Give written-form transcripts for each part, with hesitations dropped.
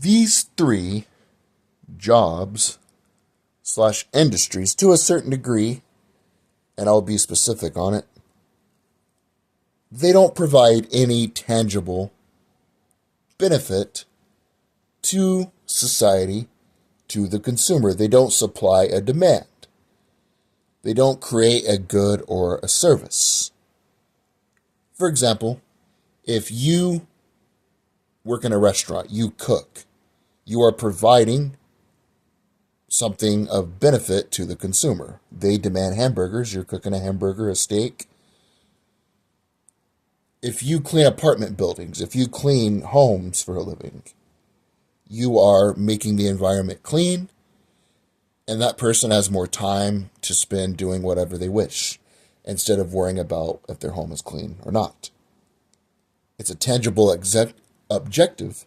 These three jobs slash industries, to a certain degree, and I'll be specific on it, they don't provide any tangible benefit to society, to the consumer. They don't supply a demand. They don't create a good or a service. For example, if you work in a restaurant, you cook, you are providing something of benefit to the consumer. They demand hamburgers, you're cooking a hamburger, a steak. If you clean apartment buildings, if you clean homes for a living, you are making the environment clean, and that person has more time to spend doing whatever they wish instead of worrying about if their home is clean or not. It's a tangible objective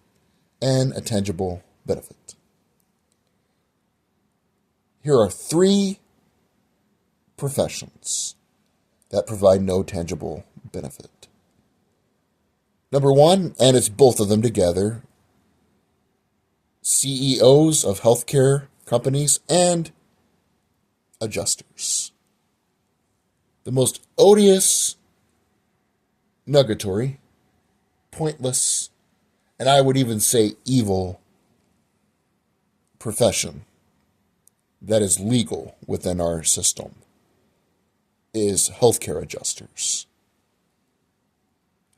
and a tangible benefit. Here are three professions that provide no tangible benefit. Number one, and it's both of them together, CEOs of healthcare companies and adjusters. The most odious, nugatory, pointless, and I would even say evil profession that is legal within our system is healthcare adjusters.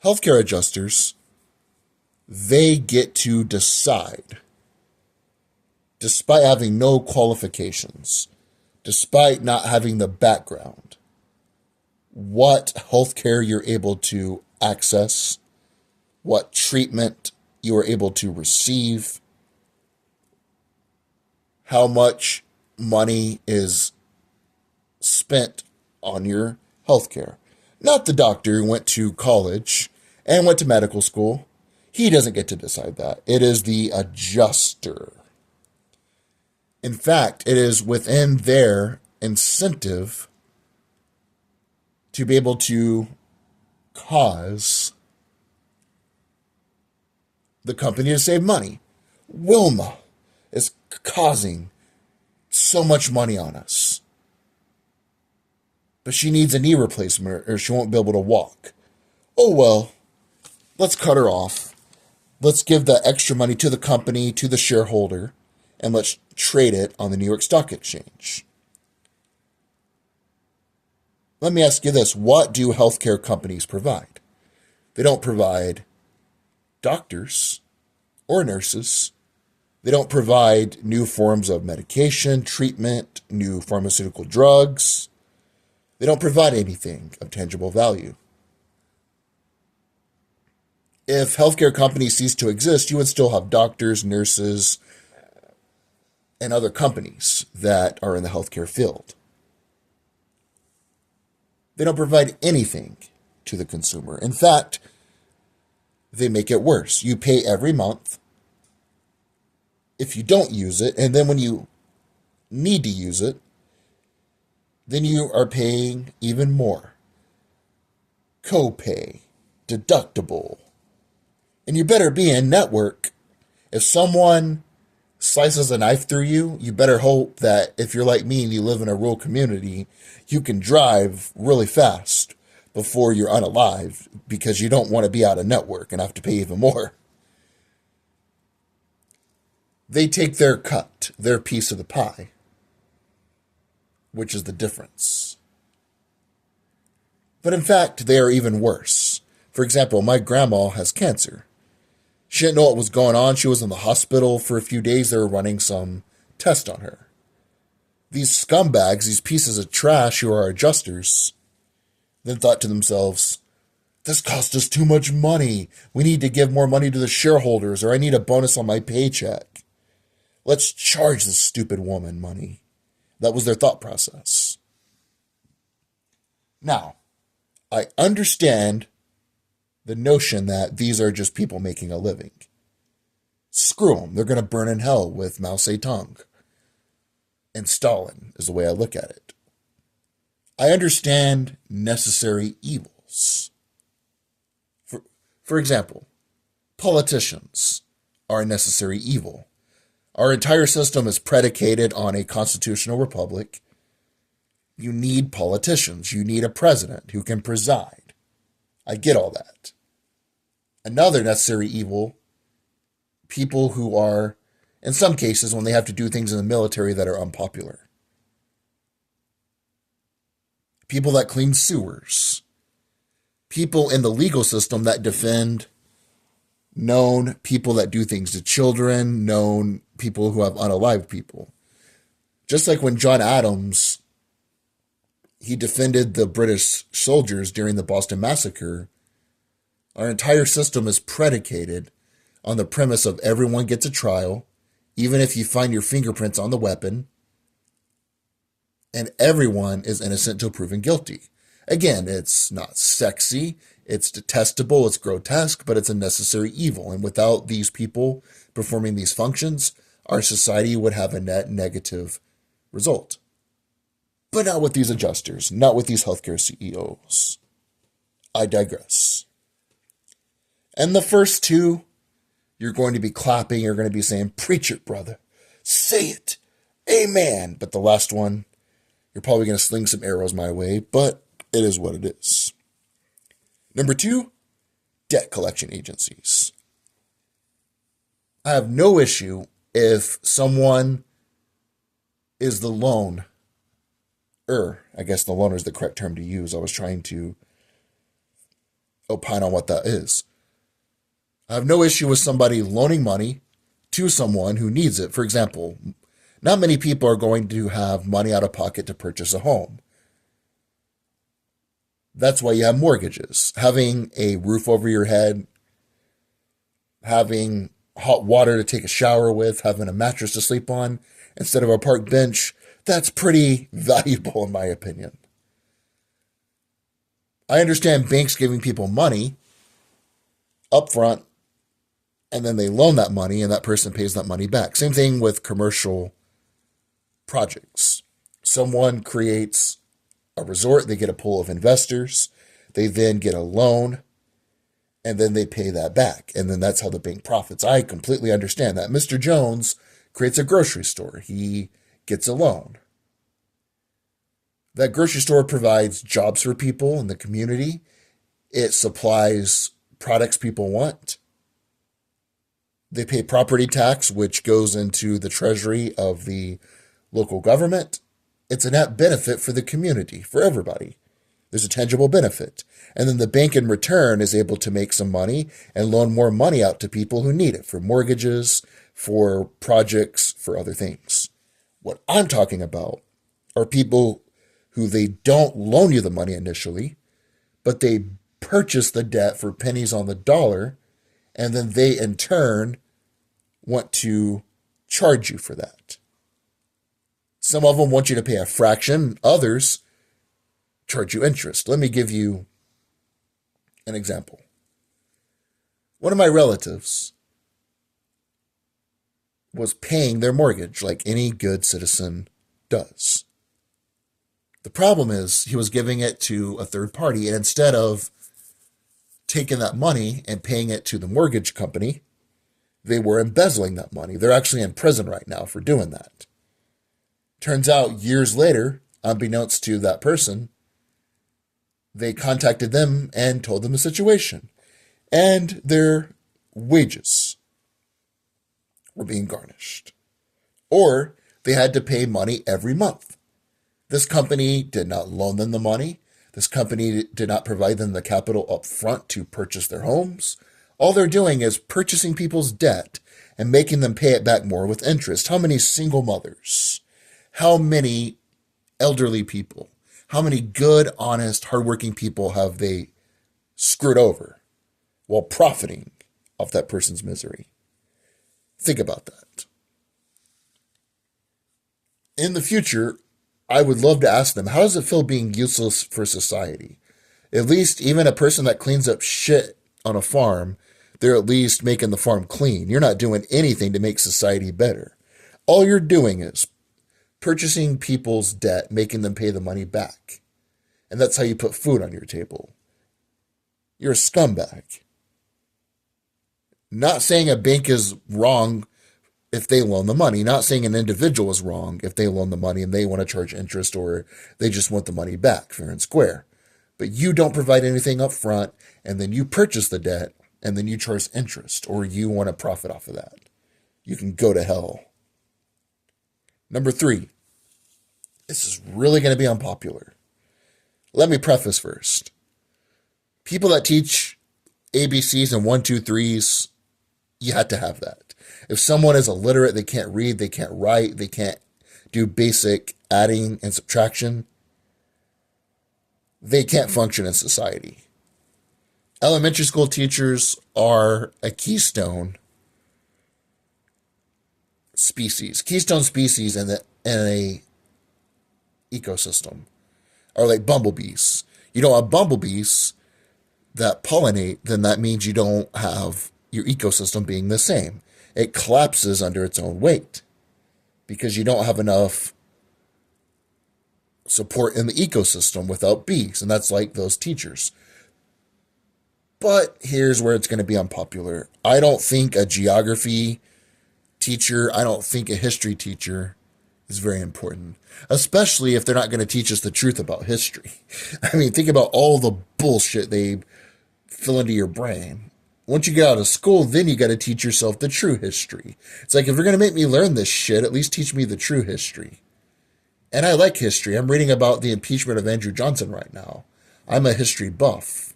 Healthcare adjusters, they get to decide, despite having no qualifications, despite not having the background, what healthcare you're able to access, what treatment you are able to receive, how much money is spent on your healthcare. Not the doctor who went to college and went to medical school. He doesn't get to decide that. It is the adjuster. In fact, it is within their incentive to be able to cause the company to save money. Wilma is causing so much money on us, but she needs a knee replacement or she won't be able to walk. Oh well, let's cut her off. Let's give the extra money to the company, to the shareholder, and let's trade it on the New York Stock Exchange. Let me ask you this. What do healthcare companies provide? They don't provide doctors or nurses. They don't provide new forms of medication, treatment, new pharmaceutical drugs. They don't provide anything of tangible value. If healthcare companies ceased to exist, you would still have doctors, nurses, and other companies that are in the healthcare field. They don't provide anything to the consumer. In fact, they make it worse. You pay every month if you don't use it, and then when you need to use it, then you are paying even more. Copay, deductible. And you better be in network. If someone slices a knife through you, you better hope that if you're like me and you live in a rural community, you can drive really fast before you're unalived because you don't want to be out of network and have to pay even more. They take their cut, their piece of the pie, which is the difference. But in fact, they are even worse. For example, my grandma has cancer. She didn't know what was going on. She was in the hospital for a few days. They were running some test on her. These scumbags, these pieces of trash who are adjusters, then thought to themselves, this cost us too much money. We need to give more money to the shareholders, or I need a bonus on my paycheck. Let's charge this stupid woman money. That was their thought process. Now, I understand the notion that these are just people making a living. Screw them. They're going to burn in hell with Mao Zedong. And Stalin is the way I look at it. I understand necessary evils. For example, politicians are a necessary evil. Our entire system is predicated on a constitutional republic. You need politicians. You need a president who can preside. I get all that. Another necessary evil, people who are, in some cases, when they have to do things in the military that are unpopular. People that clean sewers. People in the legal system that defend known people that do things to children, known people who have unalived people. Just like when John Adams, he defended the British soldiers during the Boston Massacre, our entire system is predicated on the premise of everyone gets a trial, even if you find your fingerprints on the weapon, and everyone is innocent until proven guilty. Again, it's not sexy, it's detestable, it's grotesque, but it's a necessary evil. And without these people performing these functions, our society would have a net negative result. But not with these adjusters, not with these healthcare CEOs. I digress. And the first two, you're going to be clapping, you're going to be saying, preach it, brother. Say it. Amen. But the last one, you're probably going to sling some arrows my way, but it is what it is. Number 2, debt collection agencies. I have no issue if someone is the loaner. I guess the loaner is the correct term to use. I was trying to opine on what that is. I have no issue with somebody loaning money to someone who needs it. For example, not many people are going to have money out of pocket to purchase a home. That's why you have mortgages. Having a roof over your head, having hot water to take a shower with, having a mattress to sleep on instead of a park bench, that's pretty valuable in my opinion. I understand banks giving people money up front, and then they loan that money and that person pays that money back. Same thing with commercial projects. Someone creates a resort, they get a pool of investors, they then get a loan, and then they pay that back. And then that's how the bank profits. I completely understand that. Mr. Jones creates a grocery store. He gets a loan. That grocery store provides jobs for people in the community. It supplies products people want. They pay property tax, which goes into the treasury of the local government. It's a net benefit for the community, for everybody. There's a tangible benefit. And then the bank in return is able to make some money and loan more money out to people who need it for mortgages, for projects, for other things. What I'm talking about are people who they don't loan you the money initially, but they purchase the debt for pennies on the dollar, and then they in turn want to charge you for that. Some of them want you to pay a fraction, others charge you interest. Let me give you an example. One of my relatives was paying their mortgage like any good citizen does. The problem is he was giving it to a third party, and instead of taking that money and paying it to the mortgage company, they were embezzling that money. They're actually in prison right now for doing that. Turns out years later, unbeknownst to that person, they contacted them and told them the situation. And their wages were being garnished. Or they had to pay money every month. This company did not loan them the money. This company did not provide them the capital up front to purchase their homes. All they're doing is purchasing people's debt and making them pay it back more with interest. How many single mothers? How many elderly people? How many good, honest, hardworking people have they screwed over while profiting off that person's misery? Think about that. In the future, I would love to ask them, how does it feel being useless for society? At least even a person that cleans up shit on a farm, they're at least making the farm clean. You're not doing anything to make society better. All you're doing is purchasing people's debt, making them pay the money back. And that's how you put food on your table. You're a scumbag. Not saying a bank is wrong if they loan the money, not saying an individual is wrong if they loan the money and they want to charge interest or they just want the money back, fair and square. But you don't provide anything up front and then you purchase the debt and then you charge interest or you want to profit off of that. You can go to hell. Number 3, this is really going to be unpopular. Let me preface first. People that teach ABCs and 1, 2, 3s, you have to have that. If someone is illiterate, they can't read, they can't write, they can't do basic adding and subtraction, they can't function in society. Elementary school teachers are a keystone species in a ecosystem, are like bumblebees. You don't have bumblebees that pollinate, then that means you don't have your ecosystem being the same. It collapses under its own weight because you don't have enough support in the ecosystem without bees, and that's like those teachers. But here's where it's going to be unpopular. I don't think a geography teacher, I don't think a history teacher is very important, especially if they're not going to teach us the truth about history. I mean, think about all the bullshit they fill into your brain. Once you get out of school, then you got to teach yourself the true history. It's like, if you're going to make me learn this shit, at least teach me the true history. And I like history. I'm reading about the impeachment of Andrew Johnson right now. I'm a history buff.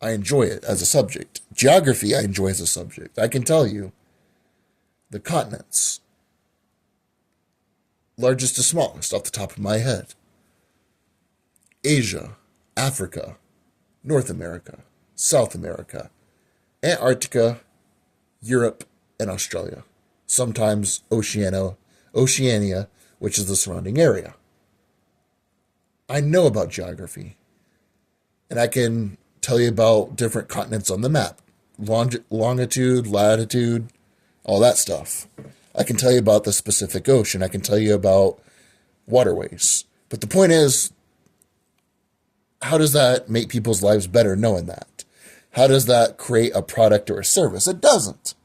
I enjoy it as a subject. Geography, I enjoy as a subject. I can tell you the continents, largest to smallest off the top of my head. Asia, Africa, North America, South America, Antarctica, Europe, and Australia. Sometimes Oceania, which is the surrounding area. I know about geography, and I can tell you about different continents on the map, longitude, latitude, all that stuff. I can tell you about the Pacific Ocean. I can tell you about waterways. But the point is, how does that make people's lives better knowing that? How does that create a product or a service? It doesn't.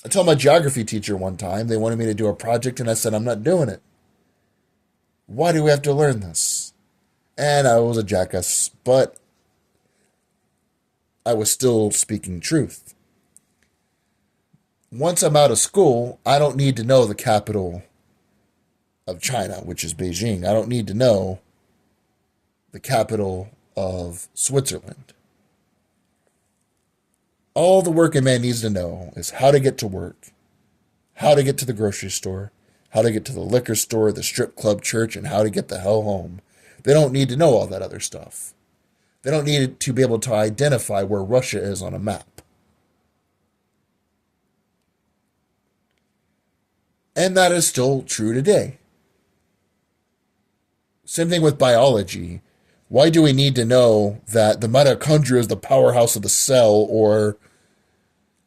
I told my geography teacher one time, they wanted me to do a project, and I said, I'm not doing it. Why do we have to learn this? And I was a jackass, but I was still speaking truth. Once I'm out of school, I don't need to know the capital of China, which is Beijing. I don't need to know the capital of Switzerland. All the working man needs to know is how to get to work, how to get to the grocery store, how to get to the liquor store, the strip club, church, and how to get the hell home. They don't need to know all that other stuff. They don't need to be able to identify where Russia is on a map. And that is still true today. Same thing with biology. Why do we need to know that the mitochondria is the powerhouse of the cell, or,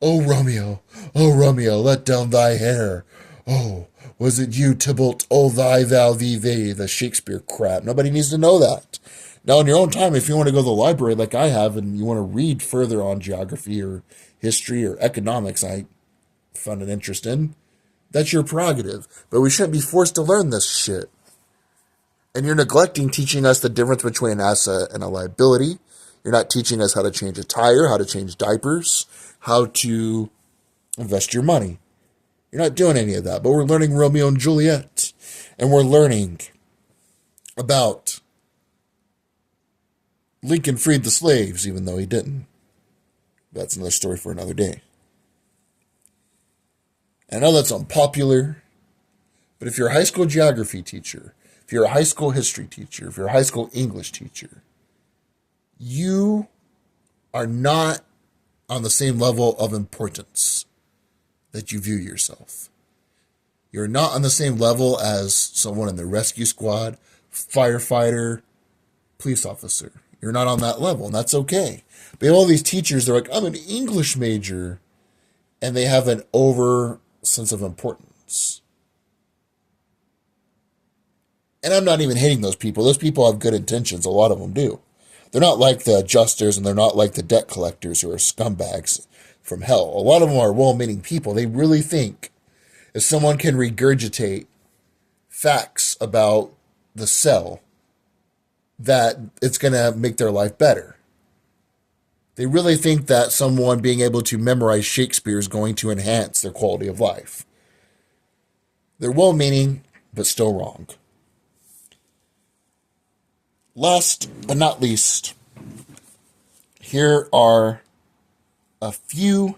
oh Romeo, let down thy hair. Oh, was it you, Tybalt? Oh, thou, thee, the Shakespeare crap. Nobody needs to know that. Now, in your own time, if you want to go to the library like I have and you want to read further on geography or history or economics, I found an interest in, that's your prerogative. But we shouldn't be forced to learn this shit. And you're neglecting teaching us the difference between an asset and a liability. You're not teaching us how to change a tire, how to change diapers, how to invest your money. You're not doing any of that. But we're learning Romeo and Juliet. And we're learning about Lincoln freed the slaves, even though he didn't. That's another story for another day. And I know that's unpopular, but if you're a high school geography teacher, if you're a high school history teacher, if you're a high school English teacher, you are not on the same level of importance that you view yourself. You're not on the same level as someone in the rescue squad, firefighter, police officer. You're not on that level, and that's okay. But all these teachers, they're like, I'm an English major, and they have an over sense of importance. And I'm not even hating those people. Those people have good intentions. A lot of them do. They're not like the adjusters, and they're not like the debt collectors who are scumbags from hell. A lot of them are well-meaning people. They really think if someone can regurgitate facts about the cell, that it's going to make their life better. They really think that someone being able to memorize Shakespeare is going to enhance their quality of life. They're well-meaning, but still wrong. Last but not least, here are a few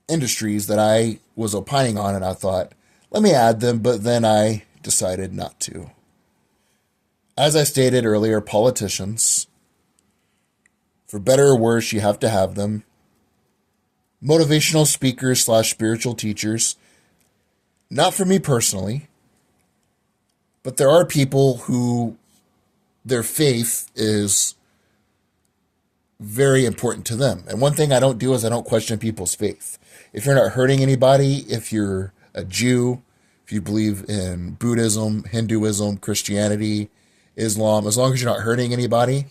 industries that I was opining on, and I thought, let me add them, but then I decided not to. As I stated earlier, politicians, for better or worse, you have to have them. Motivational speakers / spiritual teachers, not for me personally, but there are people who their faith is very important to them. And one thing I don't do is I don't question people's faith. If you're not hurting anybody, if you're a Jew, if you believe in Buddhism, Hinduism, Christianity, Islam, as long as you're not hurting anybody,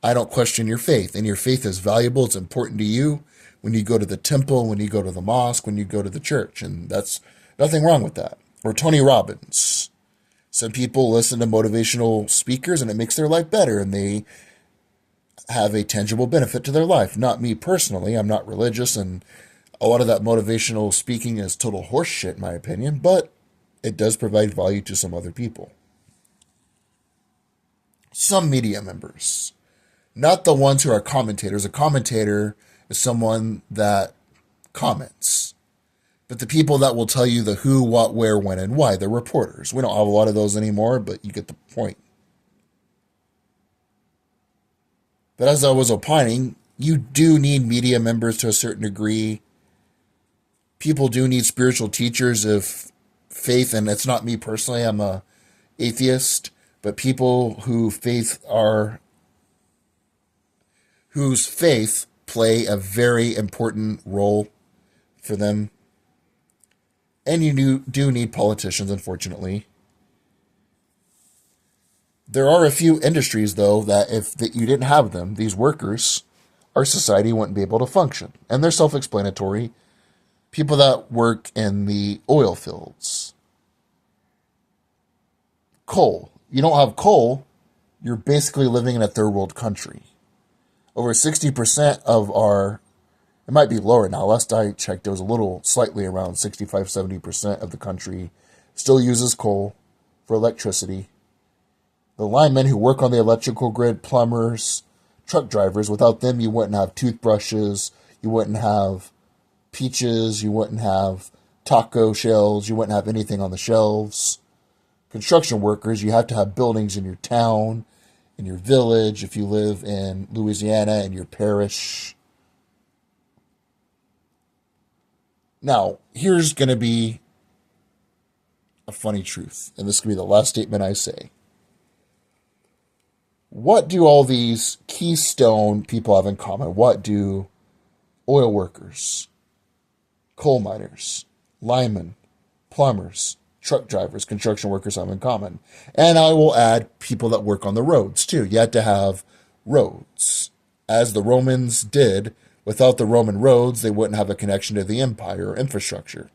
I don't question your faith. And your faith is valuable. It's important to you when you go to the temple, when you go to the mosque, when you go to the church. And that's nothing wrong with that. Or Tony Robbins. Some people listen to motivational speakers and it makes their life better and they have a tangible benefit to their life. Not me personally. I'm not religious, and a lot of that motivational speaking is total horseshit in my opinion, but it does provide value to some other people. Some media members, not the ones who are commentators. A commentator is someone that comments. But the people that will tell you the who, what, where, when, and why, they're reporters. We don't have a lot of those anymore, but you get the point. But as I was opining, you do need media members to a certain degree. People do need spiritual teachers of faith, and it's not me personally. I'm a atheist, but people whose faith play a very important role for them. And you do need politicians, unfortunately. There are a few industries, though, that if you didn't have them, these workers, our society wouldn't be able to function. And they're self-explanatory. People that work in the oil fields. Coal. You don't have coal, you're basically living in a third world country. Over 60% of it might be lower now. Last I checked, it was a little slightly around 65-70% of the country still uses coal for electricity. The linemen who work on the electrical grid, plumbers, truck drivers, without them you wouldn't have toothbrushes, you wouldn't have peaches, you wouldn't have taco shells, you wouldn't have anything on the shelves. Construction workers, you have to have buildings in your town, in your village, if you live in Louisiana, in your parish. Now, here's going to be a funny truth, and this is going to be the last statement I say. What do all these keystone people have in common? What do oil workers, coal miners, linemen, plumbers, truck drivers, construction workers have in common? And I will add people that work on the roads, too. You had to have roads, as the Romans did. Without the Roman roads, they wouldn't have a connection to the empire or infrastructure.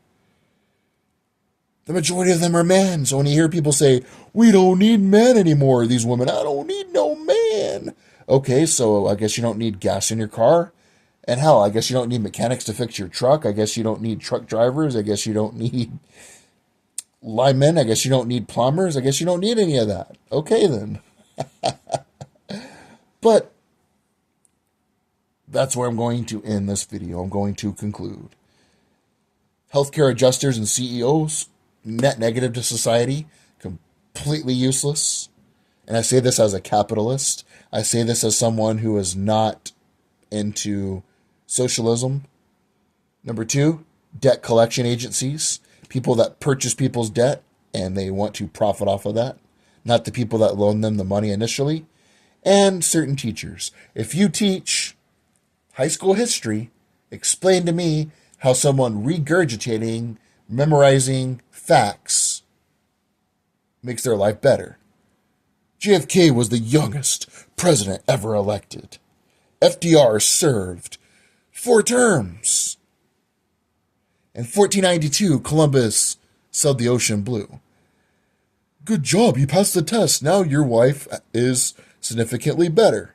The majority of them are men. So when you hear people say, we don't need men anymore, these women, I don't need no man. Okay, so I guess you don't need gas in your car. And hell, I guess you don't need mechanics to fix your truck. I guess you don't need truck drivers. I guess you don't need linemen. I guess you don't need plumbers. I guess you don't need any of that. Okay, then. But that's where I'm going to end this video. I'm going to conclude. Healthcare adjusters and CEOs, net negative to society, completely useless. And I say this as a capitalist. I say this as someone who is not into socialism. Number 2, debt collection agencies, people that purchase people's debt and they want to profit off of that, not the people that loan them the money initially. And certain teachers. If you teach high school history, explain to me how someone regurgitating, memorizing facts makes their life better. JFK was the youngest president ever elected. FDR served 4 terms. In 1492, Columbus sailed the ocean blue. Good job, you passed the test. Now your wife is significantly better.